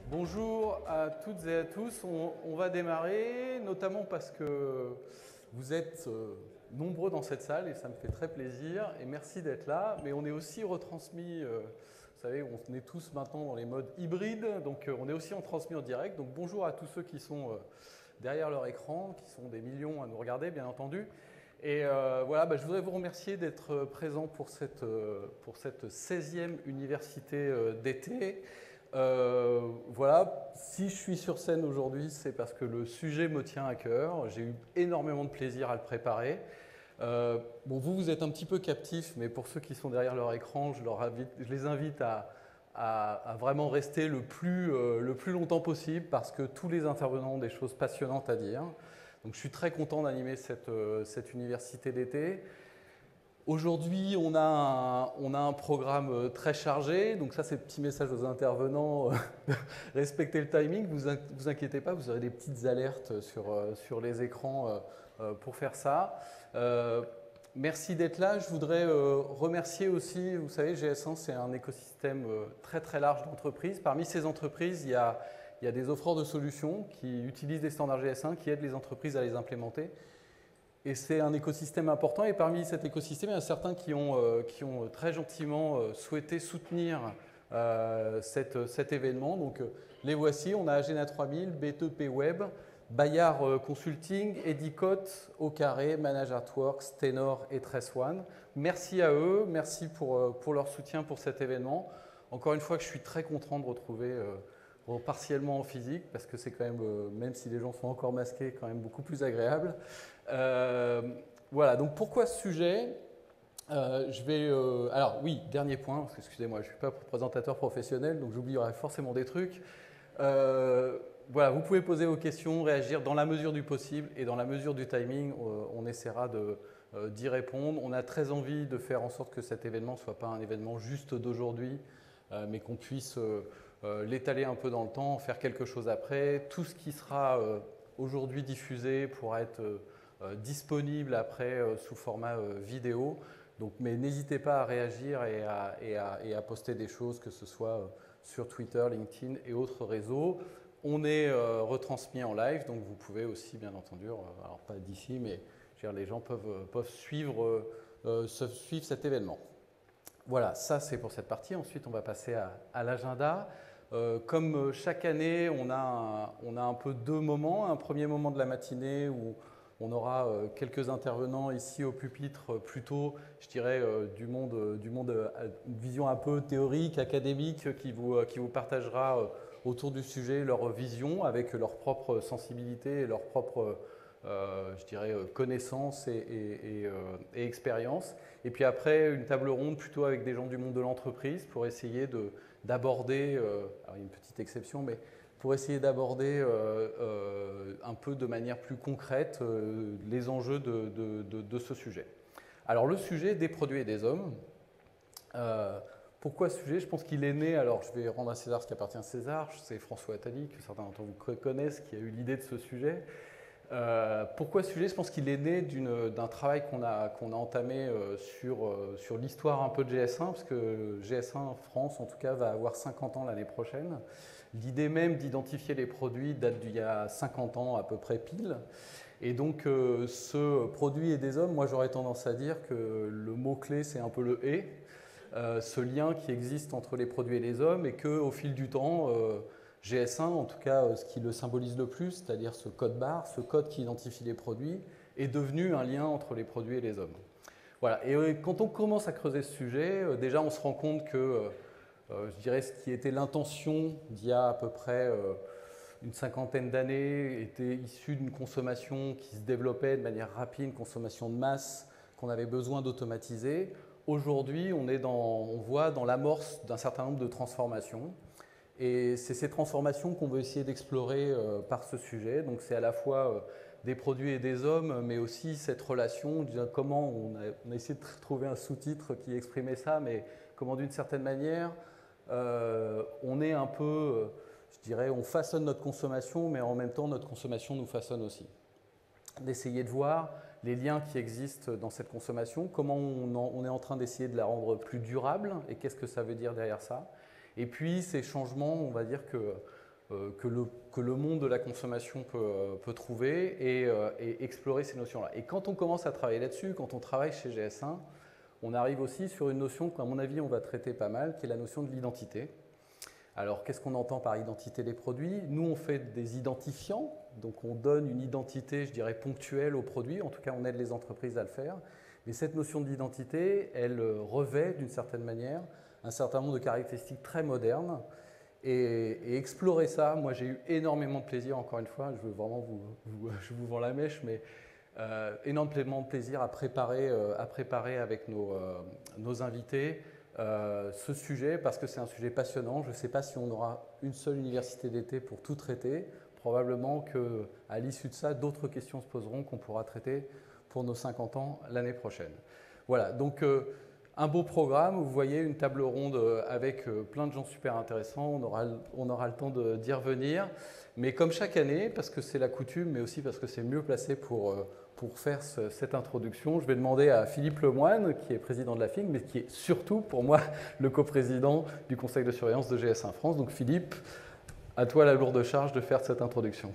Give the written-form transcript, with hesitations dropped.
Bonjour à toutes et à tous. On va démarrer, notamment parce que vous êtes nombreux dans cette salle et ça me fait très plaisir. Et merci d'être là. Mais on est aussi retransmis, vous savez, on est tous maintenant dans les modes hybrides, donc on est aussi transmis en direct. Donc bonjour à tous ceux qui sont derrière leur écran, qui sont des millions à nous regarder, bien entendu. Et voilà, je voudrais vous remercier d'être présents pour cette 16e université d'été. Voilà, si je suis sur scène aujourd'hui, c'est parce que le sujet me tient à cœur. J'ai eu énormément de plaisir à le préparer. Bon, vous êtes un petit peu captifs, mais pour ceux qui sont derrière leur écran, je les invite à vraiment rester le plus longtemps possible parce que tous les intervenants ont des choses passionnantes à dire. Donc je suis très content d'animer cette université d'été. Aujourd'hui, on a un programme très chargé, donc ça c'est le petit message aux intervenants, respectez le timing, vous inquiétez pas, vous aurez des petites alertes sur les écrans pour faire ça. Merci d'être là, je voudrais remercier aussi, vous savez, GS1 c'est un écosystème très très large d'entreprises. Parmi ces entreprises, il y a des offreurs de solutions qui utilisent des standards GS1, qui aident les entreprises à les implémenter. Et c'est un écosystème important et parmi cet écosystème, il y en a certains qui ont très gentiment souhaité soutenir cet événement. Donc les voici, on a Agena 3000, B2P Web, Bayard Consulting, Edicote, Au Carré, Manage Artworks, Tenor et Tress1. Merci à eux, merci pour leur soutien pour cet événement. Encore une fois, je suis très content de retrouver partiellement en physique parce que c'est quand même, même si les gens sont encore masqués, quand même beaucoup plus agréable. Voilà, donc pourquoi ce sujet alors oui, dernier point, parce que excusez-moi, je ne suis pas présentateur professionnel, donc j'oublierai forcément des trucs. Voilà, vous pouvez poser vos questions, réagir dans la mesure du possible et dans la mesure du timing, on essaiera d'y répondre. On a très envie de faire en sorte que cet événement ne soit pas un événement juste d'aujourd'hui, mais qu'on puisse l'étaler un peu dans le temps, faire quelque chose après. Tout ce qui sera aujourd'hui diffusé pourra être disponible après sous format vidéo. Donc, mais n'hésitez pas à réagir et à poster des choses, que ce soit sur Twitter, LinkedIn et autres réseaux. On est retransmis en live, donc vous pouvez aussi, bien entendu, alors pas d'ici, mais les gens peuvent suivre cet événement. Voilà, ça c'est pour cette partie. Ensuite, on va passer à l'agenda. Comme chaque année, on a un peu deux moments. Un premier moment de la matinée où on aura quelques intervenants ici au pupitre, plutôt, je dirais, du monde, une vision un peu théorique, académique, qui vous partagera autour du sujet leur vision avec leur propre sensibilité et leur propre, je dirais, connaissances et expérience. Et puis après, une table ronde plutôt avec des gens du monde de l'entreprise pour essayer d'aborder, alors il y a une petite exception, mais pour essayer d'aborder un peu de manière plus concrète les enjeux de ce sujet. Alors le sujet des produits et des hommes. Pourquoi ce sujet? Je pense qu'il est né, alors je vais rendre à César ce qui appartient à César, c'est François Attali, que certains d'entre vous connaissent, qui a eu l'idée de ce sujet. Pourquoi ce sujet? Je pense qu'il est né d'un travail qu'on a entamé sur l'histoire un peu de GS1, parce que GS1 France, en tout cas, va avoir 50 ans l'année prochaine. L'idée même d'identifier les produits date d'il y a 50 ans à peu près pile. Et donc, ce produit et des hommes, moi j'aurais tendance à dire que le mot-clé, c'est un peu le « et », ce lien qui existe entre les produits et les hommes, et qu'au fil du temps, GS1, en tout cas ce qui le symbolise le plus, c'est-à-dire ce code barre, ce code qui identifie les produits, est devenu un lien entre les produits et les hommes. Voilà. Et quand on commence à creuser ce sujet, déjà on se rend compte que, je dirais, ce qui était l'intention d'il y a à peu près une cinquantaine d'années était issu d'une consommation qui se développait de manière rapide, une consommation de masse qu'on avait besoin d'automatiser. Aujourd'hui, on voit dans l'amorce d'un certain nombre de transformations. Et c'est ces transformations qu'on veut essayer d'explorer par ce sujet. Donc c'est à la fois des produits et des hommes, mais aussi cette relation, comment on a essayé de trouver un sous-titre qui exprimait ça, mais comment d'une certaine manière, on est un peu, je dirais, on façonne notre consommation, mais en même temps notre consommation nous façonne aussi. D'essayer de voir les liens qui existent dans cette consommation, comment on est en train d'essayer de la rendre plus durable et qu'est-ce que ça veut dire derrière ça. Et puis ces changements, on va dire que que le monde de la consommation peut trouver et explorer ces notions-là. Et quand on commence à travailler là-dessus, quand on travaille chez GS1, on arrive aussi sur une notion qu'à mon avis on va traiter pas mal, qui est la notion de l'identité. Alors qu'est-ce qu'on entend par identité des produits? Nous on fait des identifiants, donc on donne une identité, je dirais, ponctuelle aux produits, en tout cas on aide les entreprises à le faire. Mais cette notion d'identité, elle revêt d'une certaine manière un certain nombre de caractéristiques très modernes. Et explorer ça, moi j'ai eu énormément de plaisir, encore une fois, je veux vraiment je vous vends la mèche, mais énormément de plaisir à préparer avec nos invités ce sujet, parce que c'est un sujet passionnant. Je ne sais pas si on aura une seule université d'été pour tout traiter. Probablement qu'à l'issue de ça, d'autres questions se poseront qu'on pourra traiter pour nos 50 ans l'année prochaine. Voilà, donc un beau programme, vous voyez une table ronde avec plein de gens super intéressants, on aura le temps d'y revenir. Mais comme chaque année, parce que c'est la coutume, mais aussi parce que c'est mieux placé pour faire cette introduction, je vais demander à Philippe Lemoine, qui est président de la FIG, mais qui est surtout pour moi le coprésident du conseil de surveillance de GS1 France. Donc Philippe, à toi la lourde charge de faire cette introduction.